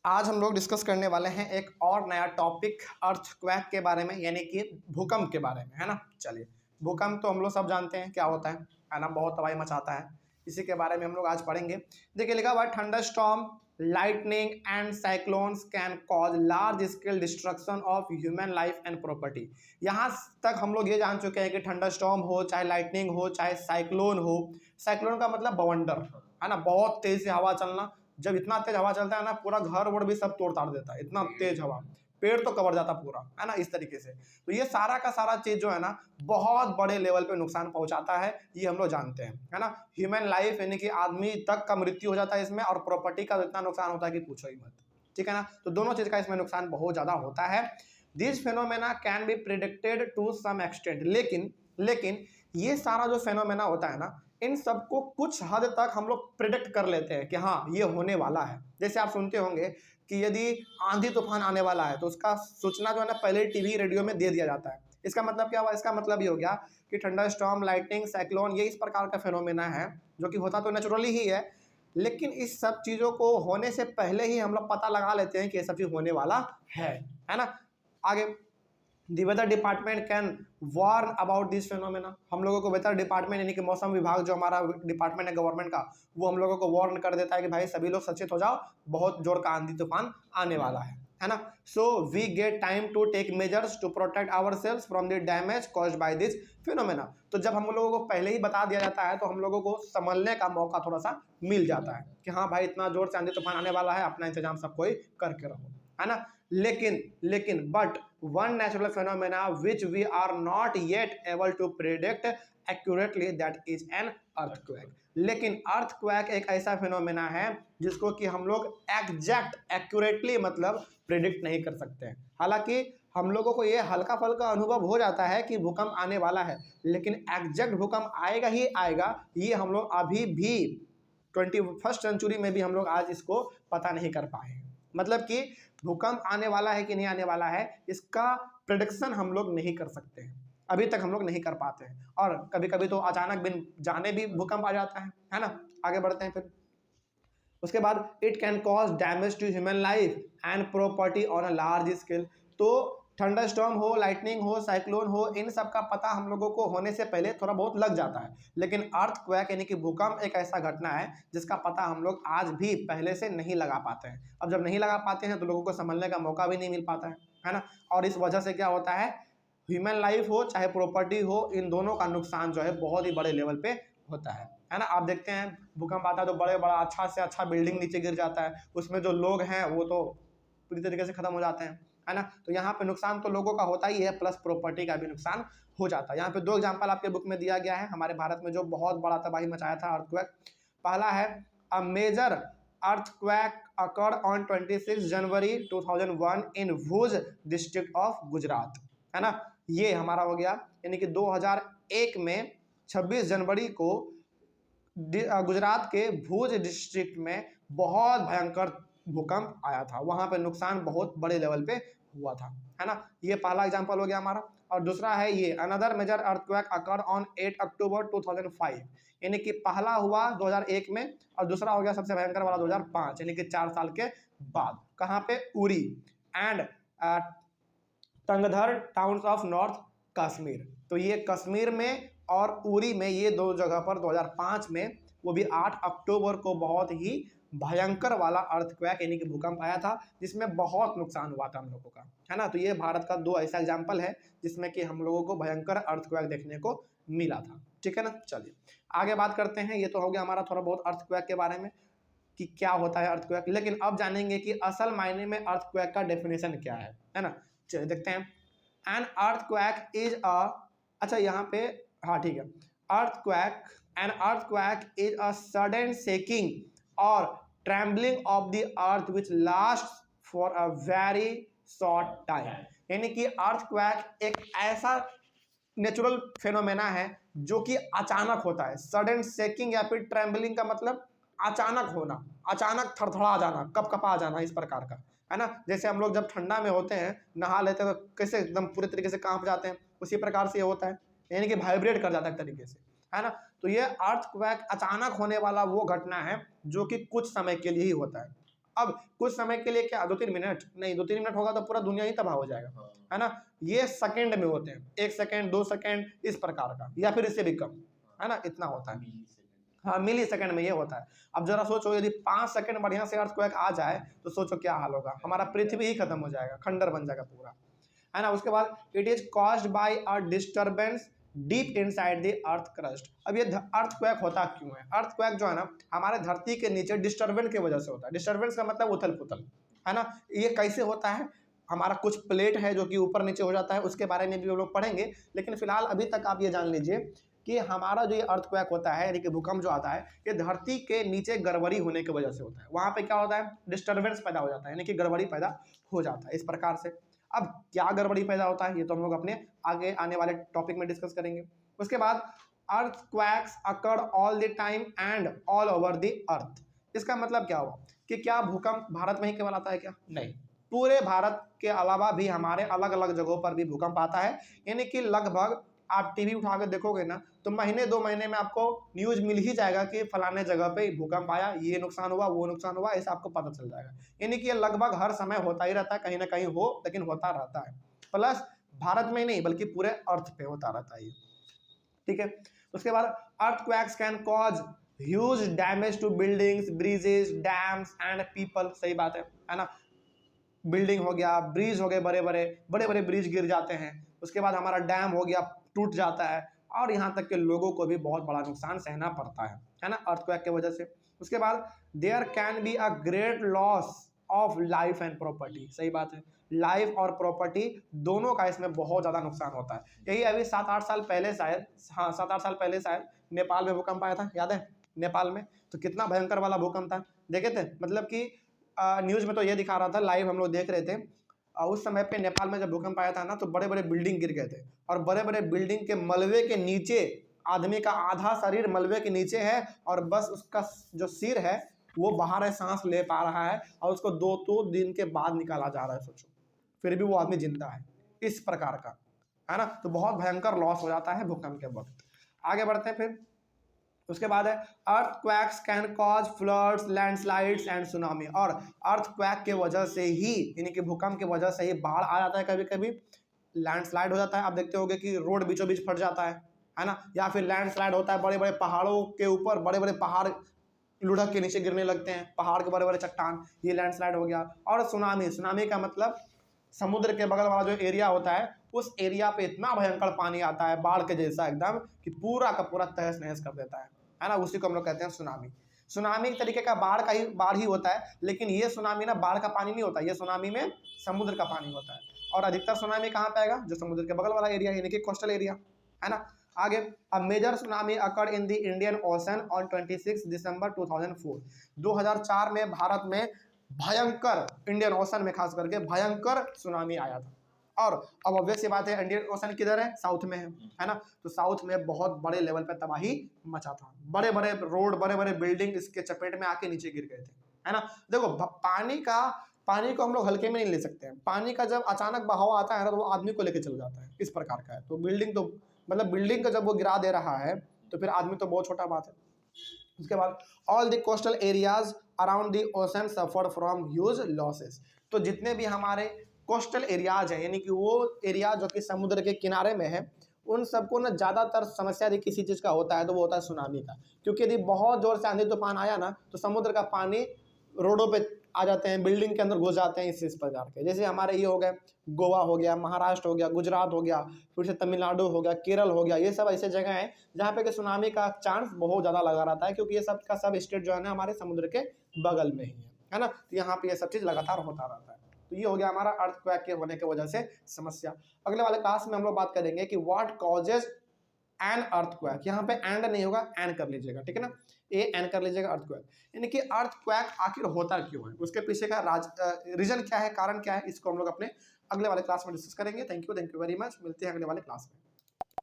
आज हम लोग डिस्कस करने वाले हैं एक और नया टॉपिक अर्थक्वेक के बारे में, यानी कि भूकंप के बारे में, है ना। चलिए, भूकंप तो हम लोग सब जानते हैं क्या होता है ना, बहुत तबाही मचाता है। इसी के बारे में हम लोग आज पढ़ेंगे। देखिए, लिखा हुआ है thunderstorm, lightning and cyclones can cause large scale destruction of human life and property. यहाँ तक हम लोग ये जान चुके हैं कि थंडरस्टॉर्म हो, चाहे लाइटनिंग हो, चाहे साइक्लोन हो। साइक्लोन का मतलब बवंडर, है ना, बहुत तेज से हवा चलना। जब इतना तेज हवा चलता है ना, पूरा घर वोड़ भी सब तोड़ ताड़ देता है, इतना तेज हवा, पेड़ तो कवर जाता पूरा, है ना, इस तरीके से। तो ये सारा का सारा चीज जो है ना, बहुत बड़े लेवल पे नुकसान पहुंचाता है, ये हम लोग जानते हैं, है ना। ह्यूमन लाइफ यानी कि आदमी तक का मृत्यु हो जाता है इसमें, और प्रॉपर्टी का इतना नुकसान होता है कि पूछो ही मत, ठीक है ना। तो दोनों चीज का इसमें नुकसान बहुत ज्यादा होता है। This phenomena can be predicted to some extent, लेकिन ये सारा जो फेनोमेना होता है ना, इन सबको कुछ हद तक हम लोग प्रिडिक्ट कर लेते हैं कि हाँ ये होने वाला है। जैसे आप सुनते होंगे कि यदि आंधी तूफान आने वाला है तो उसका सूचना जो है ना पहले टीवी रेडियो में दे दिया जाता है। इसका मतलब क्या हुआ? इसका मतलब ये हो गया कि थंडर स्टॉर्म, लाइटनिंग, साइक्लोन, ये इस प्रकार का फेनोमेना है जो कि होता तो नेचुरली ही है, लेकिन इस सब चीज़ों को होने से पहले ही हम लोग पता लगा लेते हैं कि ये सब चीज़ होने वाला है ना। आगे, the weather department can warn about this phenomena. हम लोगों को वेदर डिपार्टमेंट यानी कि मौसम विभाग जो हमारा डिपार्टमेंट है गवर्नमेंट का, वो हम लोगों को वार्न कर देता है कि भाई सभी लोग सचेत हो जाओ, बहुत जोर का आंधी तूफान आने वाला है ना। So we get time to take measures to protect ourselves from the damage caused by this phenomena. तो जब हम लोगों को पहले ही बता दिया जाता है तो हम लोगों को संभलने का मौका थोड़ा सा मिल जाता है कि हाँ भाई इतना जोर से आंधी तूफान आने वाला है, अपना इंतजाम सब कोई करके रहो, है ना। लेकिन but one natural phenomena which we are not yet able to predict accurately, that is an earthquake. लेकिन अर्थक्वेक एक ऐसा फेनोमेना है जिसको कि हम लोग एग्जैक्ट एक्यूरेटली मतलब प्रेडिक्ट नहीं कर सकते हैं। हालांकि हम लोगों को ये हल्का फल्का अनुभव हो जाता है कि भूकंप आने वाला है, लेकिन एग्जैक्ट भूकंप आएगा ही आएगा, ये हम लोग अभी भी 21st सेंचुरी में भी हम लोग आज इसको पता नहीं कर पाए हैं। मतलब कि भूकंप आने वाला है कि नहीं आने वाला है, इसका प्रेडिक्शन हम लोग नहीं कर सकते हैं, अभी तक हम लोग नहीं कर पाते हैं। और कभी कभी तो अचानक बिन जाने भी भूकंप आ जाता है ना। आगे बढ़ते हैं फिर। उसके बाद it can cause damage to human life and property on a large scale. तो थंडरस्टॉर्म हो, लाइटनिंग हो, साइक्लोन हो, इन सब का पता हम लोगों को होने से पहले थोड़ा बहुत लग जाता है, लेकिन अर्थक्वेक यानी कि भूकंप एक ऐसा घटना है जिसका पता हम लोग आज भी पहले से नहीं लगा पाते हैं। अब जब नहीं लगा पाते हैं तो लोगों को संभलने का मौका भी नहीं मिल पाता है ना। और इस वजह से क्या होता है, ह्यूमन लाइफ हो चाहे प्रॉपर्टी हो, इन दोनों का नुकसान जो है बहुत ही बड़े लेवल पे होता है ना। आप देखते हैं भूकंप आता है तो बड़े बड़ा अच्छा से अच्छा बिल्डिंग नीचे गिर जाता है, उसमें जो लोग हैं वो तो पूरी तरीके से खत्म हो जाते हैं, है ना। तो यहाँ पे नुकसान तो लोगों का होता ही है, प्लस प्रॉपर्टी का भी नुकसान हो जाता है। यहाँ पे 2 एग्जाम्पल आपके बुक में दिया गया है हमारे भारत में जो बहुत बड़ा तबाही मचाया था अर्थक्वेक। पहला है a major earthquake occurred on 26 January 2001 in Bhuj district of Gujarat, है ना। ये हमारा हो गया, यानी कि 2001 में 26 जनवरी को गुजरात के भुज डिस्ट्रिक्ट में बहुत भयंकर भूकंप आया था, वहां पे नुकसान बहुत बड़े लेवल पे हुआ था, है ना। ये पहला एग्जांपल हो गया हमारा। और दूसरा है ये another major earthquake occur on 8 October 2005, यानी कि पहला हुआ 2001 में और दूसरा हो गया सबसे भयंकर वाला 2005, यानी कि 4 साल के बाद। कहाँ पे? Uri and Tangdhar towns of north Kashmir. तो ये कश्मीर में और उरी में, ये 2 जगह पर 2005 में, वो भी 8 अक्टूबर को बहुत ही भयंकर वाला अर्थक्वेक यानी कि भूकंप आया था, जिसमें बहुत नुकसान हुआ था हम लोगों का, है ना। तो ये भारत का 2 ऐसा एग्जाम्पल है जिसमें कि हम लोगों को भयंकर अर्थक्वेक देखने को मिला था, ठीक है ना। चलिए आगे बात करते हैं। ये तो हो गया हमारा थोड़ा बहुत अर्थक्वेक के बारे में कि क्या होता है अर्थक्वेक, लेकिन अब जानेंगे कि असल मायने में अर्थक्वेक का डेफिनेशन क्या है ना। चलिए देखते हैं। एन अर्थक्वेक इज अ, अच्छा यहाँ पे, हाँ ठीक है, earthquake, an earthquake is a sudden shaking और trembling of the earth which last for a very short time. यानी कि अर्थक्वेक एक ऐसा नेचुरल फेनोमेना है जो कि अचानक होता है। सडन शेकिंग या फिर ट्रेम्बलिंग का मतलब अचानक होना, अचानक थरथरा जाना, कपकपा जाना, इस प्रकार का, है ना। जैसे हम लोग जब ठंडा में होते हैं, नहा लेते हैं तो कैसे एकदम पूरे तरीके से कांप जाते हैं, उसी प्रकार से ये होता है, यानी कि वाइब्रेट कर जाता है एक तरीके से, है ना। तो ये अर्थक्वेक अचानक होने वाला वो घटना है जो कि कुछ समय के लिए ही होता है। अब कुछ समय के लिए क्या 2-3 मिनट नहीं, 2-3 मिनट होगा तो पूरा दुनिया ही तबाह हो जाएगा, है ना। ये सेकंड में होते हैं, 1 सेकंड 2 सेकंड इस प्रकार का, या फिर इससे भी कम, है ना, इतना होता है। हाँ, मिली सेकंड में ये होता है। अब जरा सोचो यदि 5 सेकंड बढ़िया से अर्थक्वेक आ जाए तो सोचो क्या हाल होगा, हमारा पृथ्वी ही खत्म हो जाएगा, खंडर बन जाएगा पूरा, है ना। उसके बाद it is caused by a disturbance deep inside the earth crust. अब ये अर्थक्वेक होता क्यों है? अर्थक्वेक जो है ना हमारे धरती के नीचे डिस्टर्बेंस की वजह से होता है। डिस्टर्बेंस का मतलब उथल पुथल, है ना। ये कैसे होता है? हमारा कुछ प्लेट है जो कि ऊपर नीचे हो जाता है, उसके बारे में भी हम लोग पढ़ेंगे, लेकिन फिलहाल अभी तक आप ये जान लीजिए कि हमारा जो ये अर्थक्वेक होता है यानी कि भूकंप जो आता है, ये धरती के नीचे गड़बड़ी होने की वजह से होता है। वहाँ पे क्या होता है? डिस्टर्बेंस पैदा हो जाता है, यानी कि गड़बड़ी पैदा हो जाता है इस प्रकार से। अब क्या गड़बड़ी पैदा होता है ये तो हम लोग अपने आगे आने वाले टॉपिक में डिस्कस करेंगे। उसके बाद earthquakes occur all the time and all over the earth. इसका मतलब क्या हुआ कि क्या भूकंप भारत में ही केवल आता है क्या? नहीं, पूरे भारत के अलावा भी हमारे अलग अलग जगहों पर भी भूकंप आता है। यानी कि लगभग आप टीवी उठा कर देखोगे ना तो महीने 2 महीने में आपको न्यूज मिल ही जाएगा कि फलाने जगह पे भूकंप आया, ये नुकसान हुआ, वो नुकसान हुआ, ऐसा आपको पता चल जाएगा। यानी कि ये लगभग हर समय होता ही रहता है, कहीं ना कहीं हो लेकिन होता रहता है। प्लस भारत में ही नहीं बल्कि पूरे अर्थ पे होता रहता है ये, ठीक है। उसके बाद earthquakes can cause huge damage to buildings, bridges, dams and people. सही बात है ना। बिल्डिंग हो गया, ब्रिज हो गए, बड़े बड़े ब्रिज गिर जाते हैं। उसके बाद हमारा डैम हो गया, टूट जाता है, और यहाँ तक के लोगों को भी बहुत बड़ा नुकसान सहना पड़ता है ना, अर्थक्वेक की वजह से। उसके बाद there can be a great loss of life and property. सही बात है, लाइफ और प्रॉपर्टी दोनों का इसमें बहुत ज़्यादा नुकसान होता है। यही अभी 7-8 साल पहले शायद, हाँ 7-8 साल पहले शायद नेपाल में भूकंप आया था, याद है? नेपाल में तो कितना भयंकर वाला भूकंप था, देखे थे? मतलब कि न्यूज़ में तो ये दिखा रहा था, लाइव हम लोग देख रहे थे। उस समय पे नेपाल में जब भूकंप आया था ना तो बड़े बड़े बिल्डिंग गिर गए थे, और बड़े बड़े बिल्डिंग के मलबे के नीचे आदमी का आधा शरीर मलबे के नीचे है, और बस उसका जो सिर है वो बाहर है, सांस ले पा रहा है, और उसको 2 दिन के बाद निकाला जा रहा है। सोचो, फिर भी वो आदमी जिंदा है, इस प्रकार का, है ना। तो बहुत भयंकर लॉस हो जाता है भूकंप के वक्त। आगे बढ़ते हैं फिर। उसके बाद है earthquakes can cause floods, landslides and tsunami. और अर्थक्वेक के वजह से ही, यानी कि भूकंप की वजह से ही बाढ़ आ जाता है, कभी कभी लैंडस्लाइड हो जाता है। आप देखते होंगे कि रोड बीचों बीच फट जाता है ना। या फिर लैंडस्लाइड होता है, बड़े बड़े पहाड़ों के ऊपर बड़े बड़े पहाड़ लुढ़क के नीचे गिरने लगते हैं, पहाड़ के बड़े बड़े चट्टान, ये लैंडस्लाइड हो गया। और सुनामी, सुनामी का मतलब समुद्र के बगल वाला जो एरिया होता है उस एरिया पे इतना भयंकर पानी आता है, बाढ़ के जैसा एकदम, कि पूरा का पूरा तहस नहस कर देता है ना। उसी को हम लोग कहते हैं सुनामी। सुनामी एक तरीके का बाढ़ ही होता है, लेकिन ये सुनामी ना बाढ़ का पानी नहीं होता, ये सुनामी में समुद्र का पानी होता है। और अधिकतर सुनामी कहाँ पे आएगा? जो समुद्र के बगल वाला एरिया यानी कि कोस्टल एरिया, है ना। आगे, a major tsunami occurred in the Indian ocean on 26 December 2004। 2004 में भारत में भयंकर, इंडियन ओशन में खास करके भयंकर सुनामी आया था। और अब ऑब्वियस सी बात है, इंडियन ओशन किधर है? साउथ में है ना। तो साउथ में बहुत बड़े लेवल पे तबाही मचा था, बड़े बड़े रोड, बड़े बड़े बिल्डिंग इसके चपेट में आके नीचे गिर गए थे, है ना। देखो पानी को हम लोग हल्के में नहीं ले सकते हैं। पानी का जब अचानक बहाव आता है ना तो वो आदमी को लेके चल जाता है, इस प्रकार का है। तो बिल्डिंग तो मतलब बिल्डिंग का जब वो गिरा दे रहा है तो फिर आदमी तो बहुत छोटा बात है। उसके बाद all the coastal areas around the ocean suffered from huge losses. तो जितने भी हमारे कोस्टल एरियाज है, यानी कि वो एरिया जो कि समुद्र के किनारे में है, उन सबको ना ज़्यादातर समस्या यदि किसी चीज़ का होता है तो वो होता है सुनामी का। क्योंकि यदि बहुत ज़ोर से आंधी तूफान आया ना तो समुद्र का पानी रोडों पे आ जाते हैं, बिल्डिंग के अंदर घुस जाते हैं, इस प्रकार के। जैसे हमारे ये हो गए, गोवा हो गया, महाराष्ट्र हो गया, गुजरात हो गया, फिर से तमिलनाडु हो गया, केरल हो गया, ये सब ऐसे जगह हैं जहाँ पे कि सुनामी का चांस बहुत ज़्यादा लगा रहता है, क्योंकि ये सब का सब स्टेट जो है ना हमारे समुद्र के बगल में ही है ना। तो यहाँ पे ये सब चीज़ लगातार होता रहता है। तो ये हो गया हमारा अर्थक्वेक के होने की वजह से समस्या। अगले वाले क्लास में हम लोग बात करेंगे कि व्हाट कॉजेज एन अर्थक्वेक। यहाँ पे एंड नहीं होगा, एन कर लीजिएगा, ठीक है ना, ए एन कर लीजिएगा, अर्थक्वेक। यानी कि अर्थक्वेक आखिर होता क्यों है, उसके पीछे का रीजन क्या है, कारण क्या है, इसको हम लोग अपने अगले वाले क्लास में डिस्कस करेंगे। थैंक यू वेरी मच, मिलते हैं अगले वाले क्लास में।